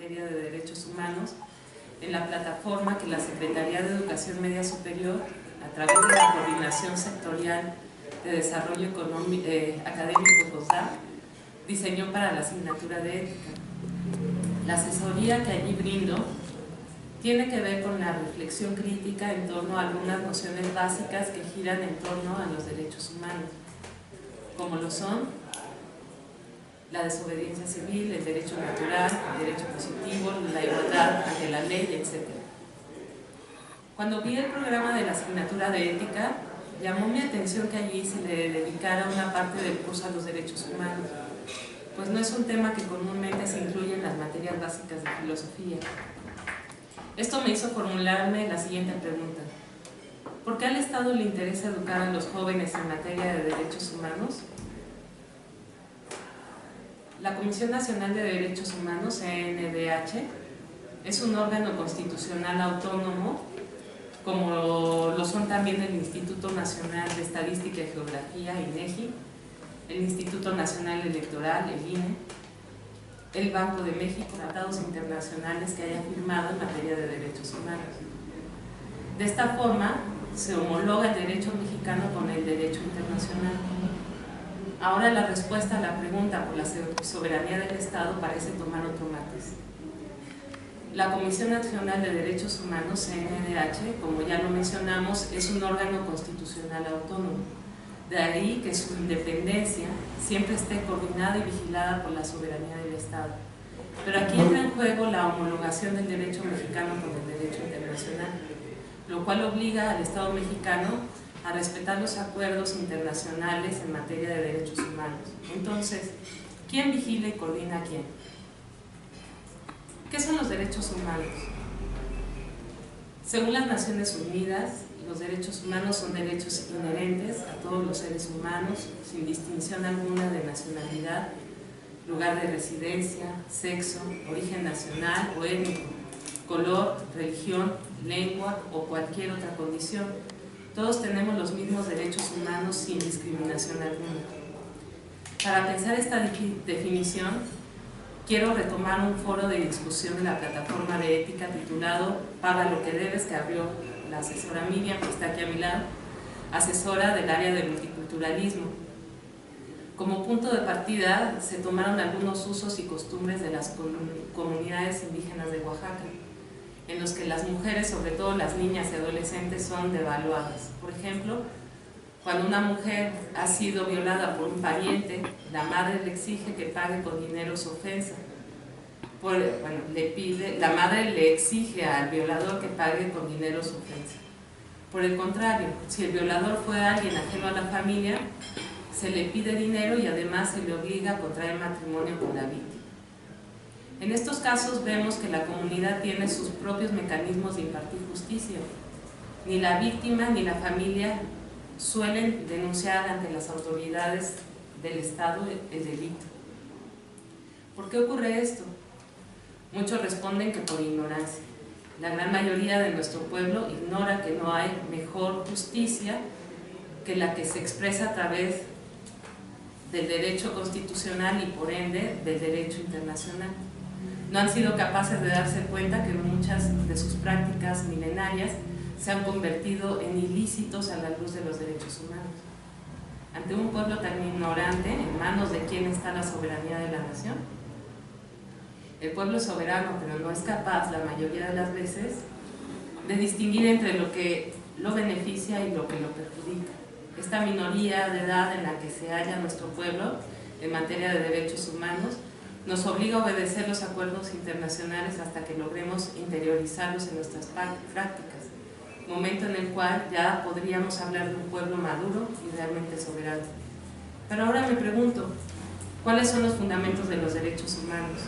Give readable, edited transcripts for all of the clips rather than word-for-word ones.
materia de derechos humanos en la plataforma que la Secretaría de Educación Media Superior, a través de la Coordinación Sectorial de Desarrollo Académico COSDA, diseñó para la asignatura de ética. La asesoría que allí brindo tiene que ver con la reflexión crítica en torno a algunas nociones básicas que giran en torno a los derechos humanos, como lo son la desobediencia civil, el derecho natural, el derecho positivo, la igualdad ante la ley, etc. Cuando vi el programa de la asignatura de ética, llamó mi atención que allí se le dedicara una parte del curso a los derechos humanos, pues no es un tema que comúnmente se incluye en las materias básicas de filosofía. Esto me hizo formularme la siguiente pregunta: ¿por qué al Estado le interesa educar a los jóvenes en materia de derechos humanos? La Comisión Nacional de Derechos Humanos, CNDH, es un órgano constitucional autónomo, como lo son también el Instituto Nacional de Estadística y Geografía, INEGI, el Instituto Nacional Electoral, el INE, el Banco de México, tratados internacionales que haya firmado en materia de derechos humanos. De esta forma, se homologa el derecho mexicano con el derecho internacional. Ahora la respuesta a la pregunta por la soberanía del Estado parece tomar otro matiz. La Comisión Nacional de Derechos Humanos, CNDH, como ya lo mencionamos, es un órgano constitucional autónomo. De ahí que su independencia siempre esté coordinada y vigilada por la soberanía del Estado. Pero aquí entra en juego la homologación del derecho mexicano con el derecho internacional, lo cual obliga al Estado mexicano a respetar los acuerdos internacionales en materia de derechos humanos. Entonces, ¿quién vigila y coordina a quién? ¿Qué son los derechos humanos? Según las Naciones Unidas, los derechos humanos son derechos inherentes a todos los seres humanos, sin distinción alguna de nacionalidad, lugar de residencia, sexo, origen nacional o étnico, color, religión, lengua o cualquier otra condición. Todos tenemos los mismos derechos humanos sin discriminación alguna. Para pensar esta definición, quiero retomar un foro de discusión de la plataforma de ética titulado Paga lo que debes, que abrió la asesora Miriam, que está aquí a mi lado, asesora del área de multiculturalismo. Como punto de partida se tomaron algunos usos y costumbres de las comunidades indígenas de Oaxaca, en los que las mujeres, sobre todo las niñas y adolescentes, son devaluadas. Por ejemplo, cuando una mujer ha sido violada por un pariente, la madre le exige que pague con dinero su ofensa. La madre le exige al violador que pague con dinero su ofensa. Por el contrario, si el violador fue alguien ajeno a la familia, se le pide dinero y además se le obliga a contraer matrimonio con la víctima. En estos casos vemos que la comunidad tiene sus propios mecanismos de impartir justicia. Ni la víctima ni la familia suelen denunciar ante las autoridades del Estado el delito. ¿Por qué ocurre esto? Muchos responden que por ignorancia. La gran mayoría de nuestro pueblo ignora que no hay mejor justicia que la que se expresa a través del derecho constitucional y por ende del derecho internacional. No han sido capaces de darse cuenta que muchas de sus prácticas milenarias se han convertido en ilícitos a la luz de los derechos humanos. Ante un pueblo tan ignorante, ¿en manos de quién está la soberanía de la nación? El pueblo es soberano, pero no es capaz, la mayoría de las veces, de distinguir entre lo que lo beneficia y lo que lo perjudica. Esta minoría de edad en la que se halla nuestro pueblo en materia de derechos humanos nos obliga a obedecer los acuerdos internacionales hasta que logremos interiorizarlos en nuestras prácticas, momento en el cual ya podríamos hablar de un pueblo maduro y realmente soberano. Pero ahora me pregunto, ¿cuáles son los fundamentos de los derechos humanos?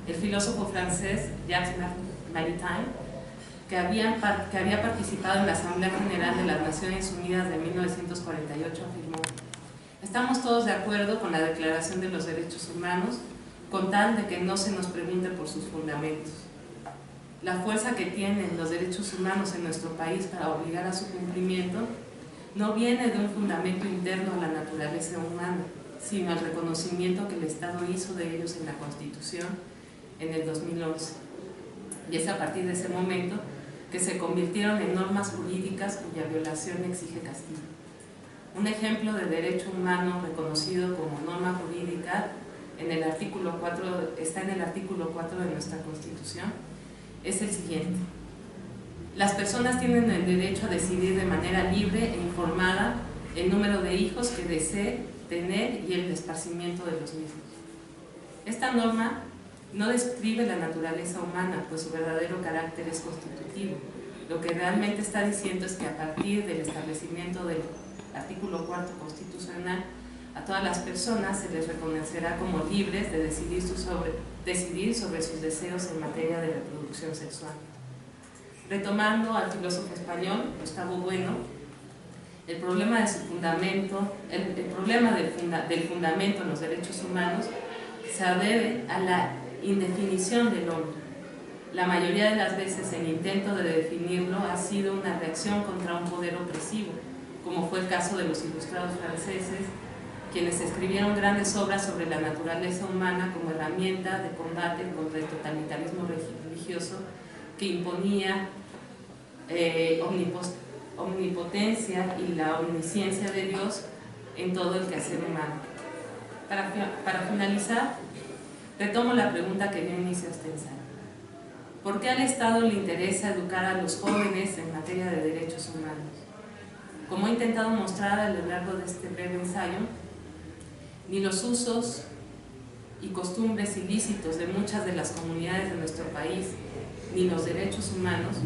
El filósofo francés Jacques Maritain, que había participado en la Asamblea General de las Naciones Unidas de 1948, afirmó: estamos todos de acuerdo con la Declaración de los Derechos Humanos, con tal de que no se nos pregunte por sus fundamentos. La fuerza que tienen los derechos humanos en nuestro país para obligar a su cumplimiento no viene de un fundamento interno a la naturaleza humana, sino al reconocimiento que el Estado hizo de ellos en la Constitución en el 2011. Y es a partir de ese momento que se convirtieron en normas jurídicas cuya violación exige castigo. Un ejemplo de derecho humano reconocido como norma jurídica está en el artículo 4 de nuestra Constitución, es el siguiente: las personas tienen el derecho a decidir de manera libre e informada el número de hijos que desee tener y el esparcimiento de los mismos. Esta norma no describe la naturaleza humana, pues su verdadero carácter es constitutivo. Lo que realmente está diciendo es que a partir del establecimiento del artículo 4 constitucional, a todas las personas se les reconocerá como libres de decidir sobre sus deseos en materia de reproducción sexual. Retomando al filósofo español Gustavo Bueno, el problema de su fundamento, el problema del fundamento en los derechos humanos se debe a la indefinición del hombre. La mayoría de las veces el intento de definirlo ha sido una reacción contra un poder opresivo, como fue el caso de los ilustrados franceses, quienes escribieron grandes obras sobre la naturaleza humana como herramienta de combate contra el totalitarismo religioso que imponía omnipotencia y la omnisciencia de Dios en todo el quehacer humano. Para finalizar, retomo la pregunta que dio inicio a este ensayo. ¿Por qué al Estado le interesa educar a los jóvenes en materia de derechos humanos? Como he intentado mostrar a lo largo de este breve ensayo, ni los usos y costumbres ilícitos de muchas de las comunidades de nuestro país, ni los derechos humanos,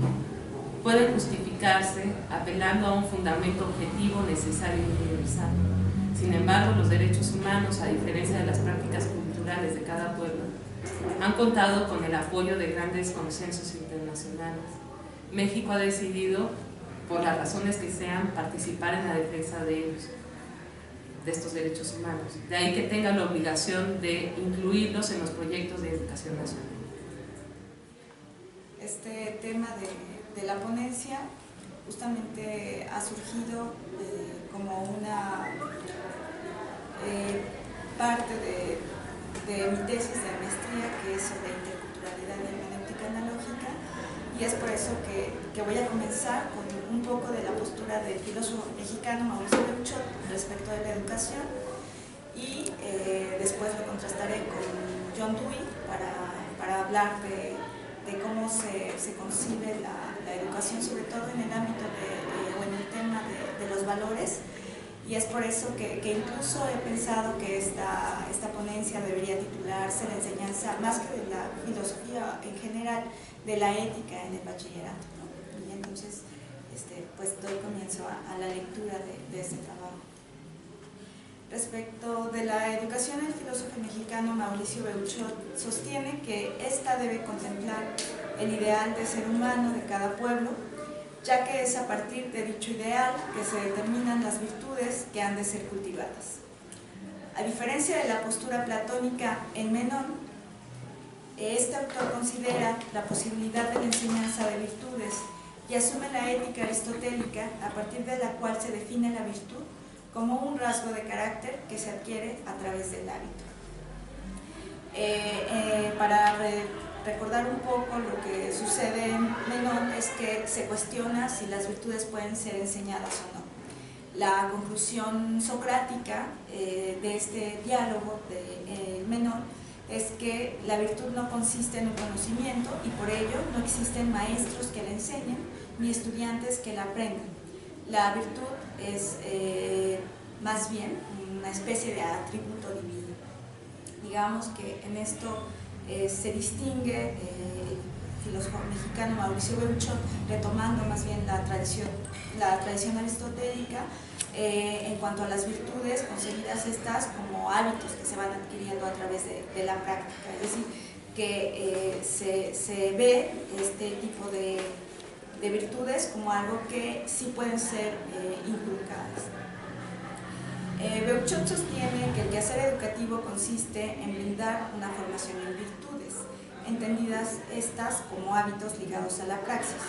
pueden justificarse apelando a un fundamento objetivo, necesario y universal. Sin embargo, los derechos humanos, a diferencia de las prácticas culturales de cada pueblo, han contado con el apoyo de grandes consensos internacionales. México ha decidido, por las razones que sean, participar en la defensa de ellos, de estos derechos humanos. De ahí que tenga la obligación de incluirlos en los proyectos de educación nacional. Este tema de la ponencia justamente ha surgido como una parte de mi tesis de maestría, que es sobre interculturalidad y hermenéutica analógica, y es por eso que voy a comenzar con un poco de la postura del filósofo mexicano Mauricio Beuchot respecto de la educación, y después lo contrastaré con John Dewey para hablar de cómo se concibe la educación, sobre todo en el ámbito o en el tema de los valores. Y es por eso que incluso he pensado que esta ponencia debería titularse La enseñanza, más que de la filosofía en general, de la ética en el bachillerato, ¿no? Y entonces pues doy comienzo a la lectura de este trabajo. Respecto de la educación, el filósofo mexicano Mauricio Beuchot sostiene que ésta debe contemplar el ideal de ser humano de cada pueblo, ya que es a partir de dicho ideal que se determinan las virtudes que han de ser cultivadas. A diferencia de la postura platónica en Menón, este autor considera la posibilidad de la enseñanza de virtudes y asume la ética aristotélica, a partir de la cual se define la virtud como un rasgo de carácter que se adquiere a través del hábito. Para recordar un poco lo que sucede en Menón, es que se cuestiona si las virtudes pueden ser enseñadas o no. La conclusión socrática de este diálogo de Menón es que la virtud no consiste en un conocimiento y por ello no existen maestros que la enseñen ni estudiantes que la aprendan. La virtud es más bien una especie de atributo divino. Digamos que en esto se distingue el filósofo mexicano Mauricio Beuchot, retomando más bien la tradición aristotélica en cuanto a las virtudes, concebidas estas como hábitos que se van adquiriendo a través de la práctica, es decir, que se ve este tipo de virtudes como algo que sí pueden ser inculcadas. Beuchot sostiene que el quehacer educativo consiste en brindar una formación en virtudes, entendidas estas como hábitos ligados a la praxis.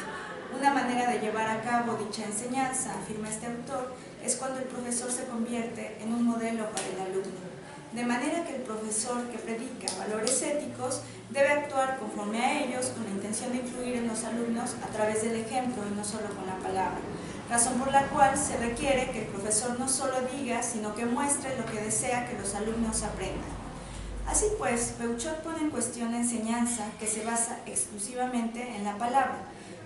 Una manera de llevar a cabo dicha enseñanza, afirma este autor, es cuando el profesor se convierte en un modelo para el alumno. de manera que el profesor que predica valores éticos debe actuar conforme a ellos con la intención de influir en los alumnos a través del ejemplo y no solo con la palabra, razón por la cual se requiere que el profesor no solo diga, sino que muestre lo que desea que los alumnos aprendan. Así pues, Beuchot pone en cuestión la enseñanza que se basa exclusivamente en la palabra,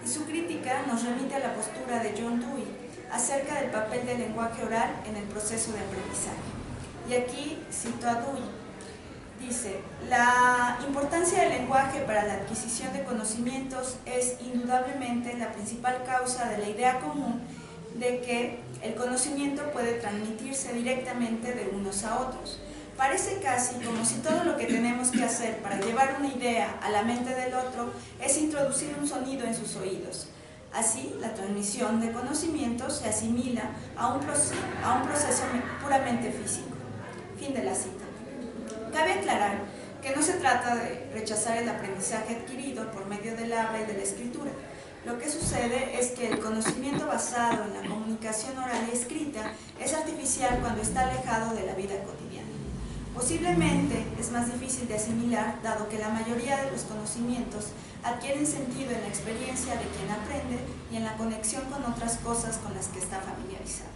y su crítica nos remite a la postura de John Dewey acerca del papel del lenguaje oral en el proceso de aprendizaje. Y aquí cito a Dewey. Dice: la importancia del lenguaje para la adquisición de conocimientos es indudablemente la principal causa de la idea común de que el conocimiento puede transmitirse directamente de unos a otros. Parece casi como si todo lo que tenemos que hacer para llevar una idea a la mente del otro es introducir un sonido en sus oídos. Así, la transmisión de conocimientos se asimila a un proceso puramente físico. Fin de la cita. Cabe aclarar que no se trata de rechazar el aprendizaje adquirido por medio del habla y de la escritura. Lo que sucede es que el conocimiento basado en la comunicación oral y escrita es artificial cuando está alejado de la vida cotidiana. Posiblemente es más difícil de asimilar, dado que la mayoría de los conocimientos adquieren sentido en la experiencia de quien aprende y en la conexión con otras cosas con las que está familiarizado.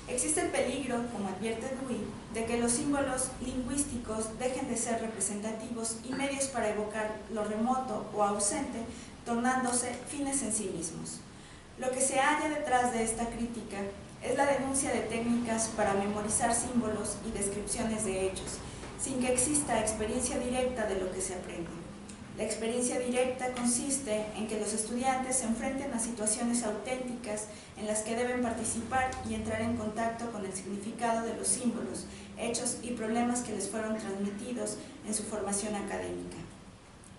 Existe el peligro, como advierte Dewey, de que los símbolos lingüísticos dejen de ser representativos y medios para evocar lo remoto o ausente, tornándose fines en sí mismos. Lo que se halla detrás de esta crítica es la denuncia de técnicas para memorizar símbolos y descripciones de hechos, sin que exista experiencia directa de lo que se aprende. La experiencia directa consiste en que los estudiantes se enfrenten a situaciones auténticas en las que deben participar y entrar en contacto con el significado de los símbolos, hechos y problemas que les fueron transmitidos en su formación académica.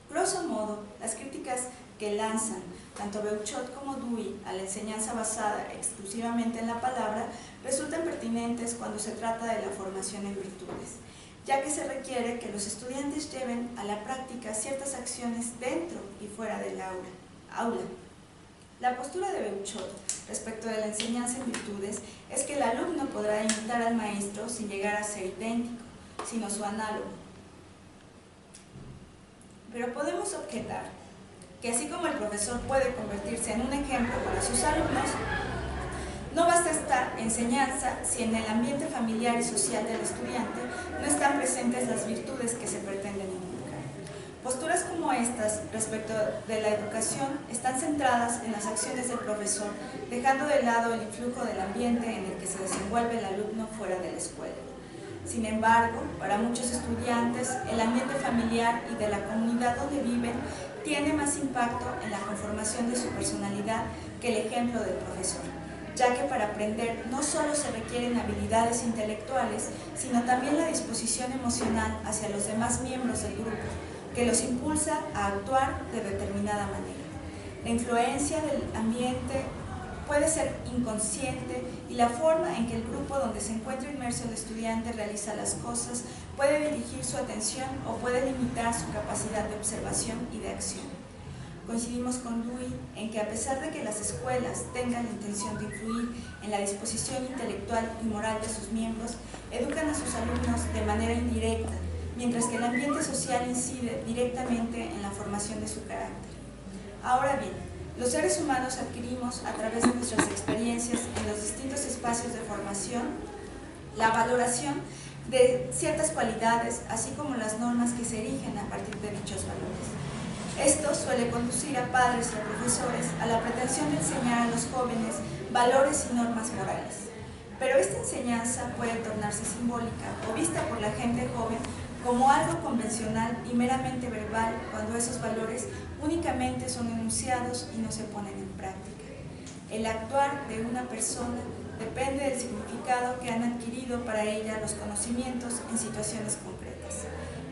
Grosso modo, las críticas que lanzan tanto Beuchot como Dewey a la enseñanza basada exclusivamente en la palabra resultan pertinentes cuando se trata de la formación en virtudes, ya que se requiere que los estudiantes lleven a la práctica ciertas acciones dentro y fuera del aula. La postura de Beuchot respecto de la enseñanza en virtudes es que el alumno podrá imitar al maestro sin llegar a ser idéntico, sino su análogo. Pero podemos objetar que así como el profesor puede convertirse en un ejemplo para sus alumnos, no basta esta enseñanza si en el ambiente familiar y social del estudiante no están presentes las virtudes que se pretenden inculcar. Posturas como estas respecto de la educación están centradas en las acciones del profesor, dejando de lado el influjo del ambiente en el que se desenvuelve el alumno fuera de la escuela. Sin embargo, para muchos estudiantes, el ambiente familiar y de la comunidad donde viven tiene más impacto en la conformación de su personalidad que el ejemplo del profesor, ya que para aprender no solo se requieren habilidades intelectuales, sino también la disposición emocional hacia los demás miembros del grupo, que los impulsa a actuar de determinada manera. La influencia del ambiente puede ser inconsciente y la forma en que el grupo donde se encuentra inmerso el estudiante realiza las cosas puede dirigir su atención o puede limitar su capacidad de observación y de acción. Coincidimos con Dewey en que a pesar de que las escuelas tengan la intención de influir en la disposición intelectual y moral de sus miembros, educan a sus alumnos de manera indirecta, mientras que el ambiente social incide directamente en la formación de su carácter. Ahora bien, los seres humanos adquirimos a través de nuestras experiencias en los distintos espacios de formación la valoración de ciertas cualidades, así como las normas que se erigen a partir de dichos valores. Esto suele conducir a padres y a profesores a la pretensión de enseñar a los jóvenes valores y normas morales. Pero esta enseñanza puede tornarse simbólica o vista por la gente joven como algo convencional y meramente verbal cuando esos valores únicamente son enunciados y no se ponen en práctica. El actuar de una persona depende del significado que han adquirido para ella los conocimientos en situaciones concretas.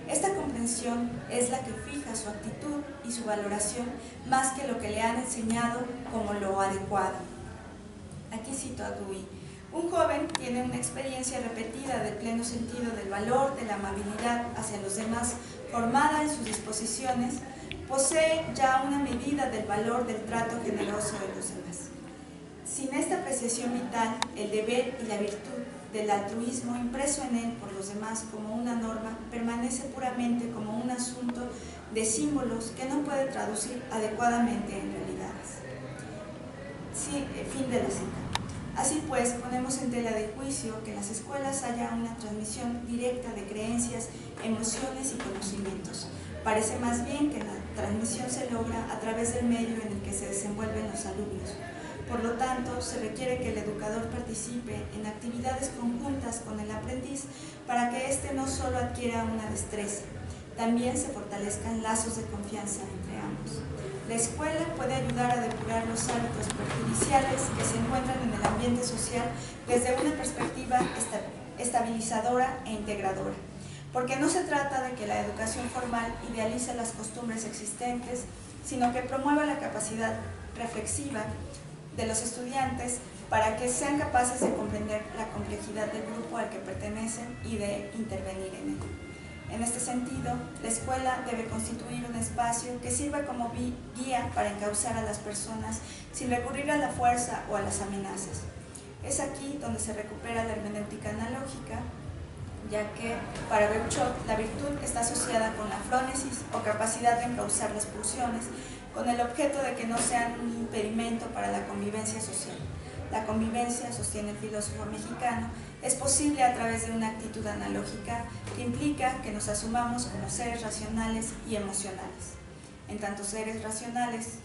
Esta comprensión es la que fija su actitud y su valoración más que lo que le han enseñado como lo adecuado. Aquí cito a Dewey. Un joven tiene una experiencia repetida del pleno sentido del valor, de la amabilidad hacia los demás, formada en sus disposiciones, posee ya una medida del valor del trato generoso de los demás. Sin esta apreciación vital, el deber y la virtud del altruismo impreso en él por los demás como una norma permanece puramente como un asunto de símbolos que no puede traducir adecuadamente en realidades. Sí, fin de la cita. Así pues, ponemos en tela de juicio que en las escuelas haya una transmisión directa de creencias, emociones y conocimientos. Parece más bien que la transmisión se logra a través del medio en el que se desenvuelven los alumnos. Por lo tanto, se requiere que el educador participe en actividades conjuntas con el aprendiz para que éste no solo adquiera una destreza, también se fortalezcan lazos de confianza entre ambos. La escuela puede ayudar a depurar los hábitos perjudiciales que se encuentran en el ambiente social desde una perspectiva estabilizadora e integradora, porque no se trata de que la educación formal idealice las costumbres existentes, sino que promueva la capacidad reflexiva de los estudiantes para que sean capaces de comprender la complejidad del grupo al que pertenecen y de intervenir en él. En este sentido, la escuela debe constituir un espacio que sirva como guía para encauzar a las personas sin recurrir a la fuerza o a las amenazas. Es aquí donde se recupera la hermenéutica analógica, ya que para Beuchot la virtud está asociada con la frónesis o capacidad de encauzar las pulsiones, con el objeto de que no sean un impedimento para la convivencia social. La convivencia, sostiene el filósofo mexicano, es posible a través de una actitud analógica que implica que nos asumamos como seres racionales y emocionales. En tanto seres racionales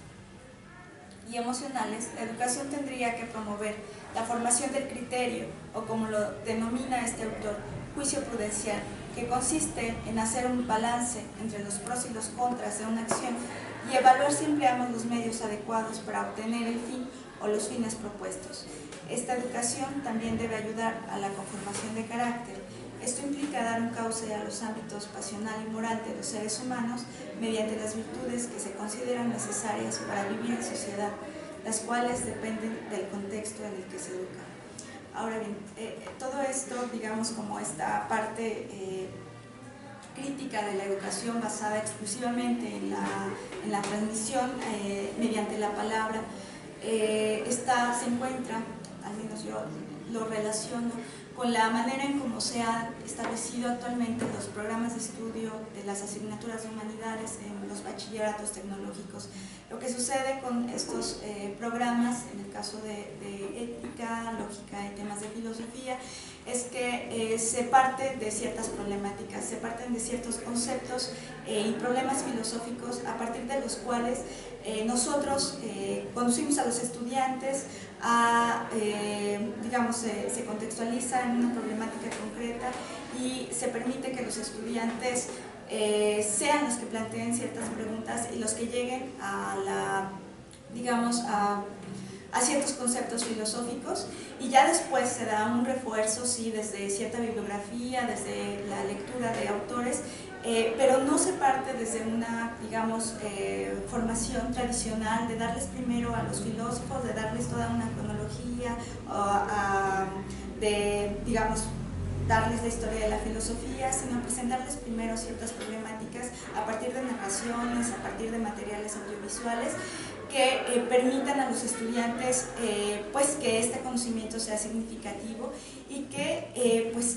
y emocionales, la educación tendría que promover la formación del criterio, o como lo denomina este autor, juicio prudencial, que consiste en hacer un balance entre los pros y los contras de una acción y evaluar si empleamos los medios adecuados para obtener el fin o los fines propuestos. Esta educación también debe ayudar a la conformación de carácter. Esto implica dar un cauce a los ámbitos pasional y moral de los seres humanos mediante las virtudes que se consideran necesarias para vivir en sociedad, las cuales dependen del contexto en el que se educa. Ahora bien, todo esto, digamos, como esta parte crítica de la educación basada exclusivamente en la transmisión mediante la palabra, se encuentra, al menos yo lo relaciono, con la manera en cómo se han establecido actualmente los programas de estudio de las asignaturas de humanidades en los bachilleratos tecnológicos. Lo que sucede con estos programas, en el caso de ética, lógica y temas de filosofía, es que se parte de ciertas problemáticas, se parten de ciertos conceptos y problemas filosóficos a partir de los cuales nosotros conducimos a los estudiantes a, digamos, se contextualiza en una problemática concreta y se permite que los estudiantes sean los que planteen ciertas preguntas y los que lleguen a ciertos conceptos filosóficos, y ya después se da un refuerzo, sí, desde cierta bibliografía, desde la lectura de autores, pero no se parte desde una, digamos, formación tradicional de darles primero a los filósofos, de darles toda una cronología, de, digamos, darles la historia de la filosofía, sino presentarles primero ciertas problemáticas a partir de narraciones, a partir de materiales audiovisuales que permitan a los estudiantes pues que este conocimiento sea significativo y que pues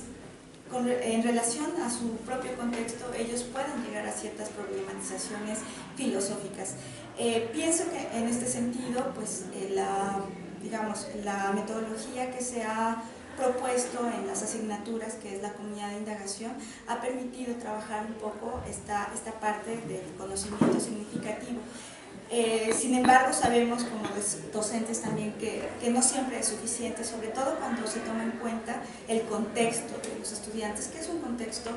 en relación a su propio contexto ellos puedan llegar a ciertas problematizaciones filosóficas. Pienso que en este sentido pues la metodología que se ha propuesto en las asignaturas, que es la comunidad de indagación, ha permitido trabajar un poco esta parte del conocimiento significativo. Sin embargo, sabemos como docentes también que no siempre es suficiente, sobre todo cuando se toma en cuenta el contexto de los estudiantes, que es un contexto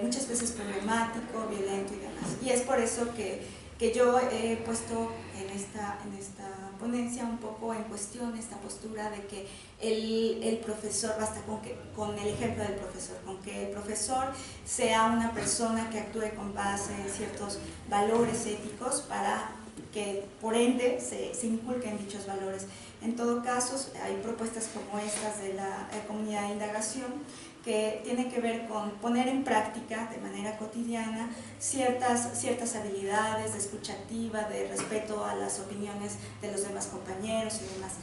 muchas veces problemático, violento y demás. Y es por eso que yo he puesto en esta ponencia un poco en cuestión esta postura de que el profesor, basta con el ejemplo del profesor, con que el profesor sea una persona que actúe con base en ciertos valores éticos para que por ende se inculquen dichos valores. En todo caso, hay propuestas como estas de la comunidad de indagación que tiene que ver con poner en práctica de manera cotidiana ciertas habilidades de escucha activa, de respeto a las opiniones de los demás compañeros y demás.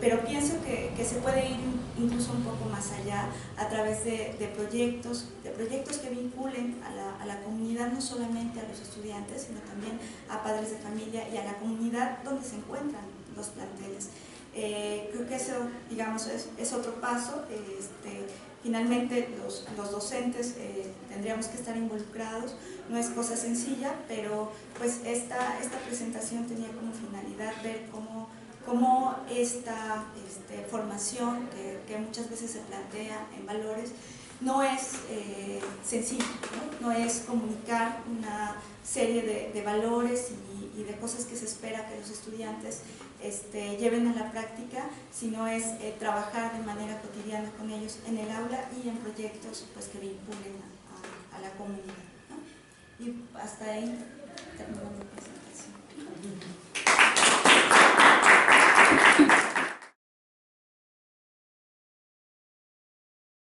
Pero pienso que se puede ir incluso un poco más allá a través de proyectos que vinculen a la comunidad, no solamente a los estudiantes, sino también a padres de familia y a la comunidad donde se encuentran los planteles. Creo que eso, digamos, es otro paso. Finalmente los docentes tendríamos que estar involucrados, no es cosa sencilla, pero pues esta presentación tenía como finalidad ver cómo esta formación que muchas veces se plantea en valores no es sencilla, ¿no? No es comunicar una serie de valores y de cosas que se espera que los estudiantes lleven a la práctica, sino es trabajar de manera cotidiana con ellos en el aula y en proyectos pues, que vinculen a la comunidad, ¿no? Y hasta ahí termino mi presentación.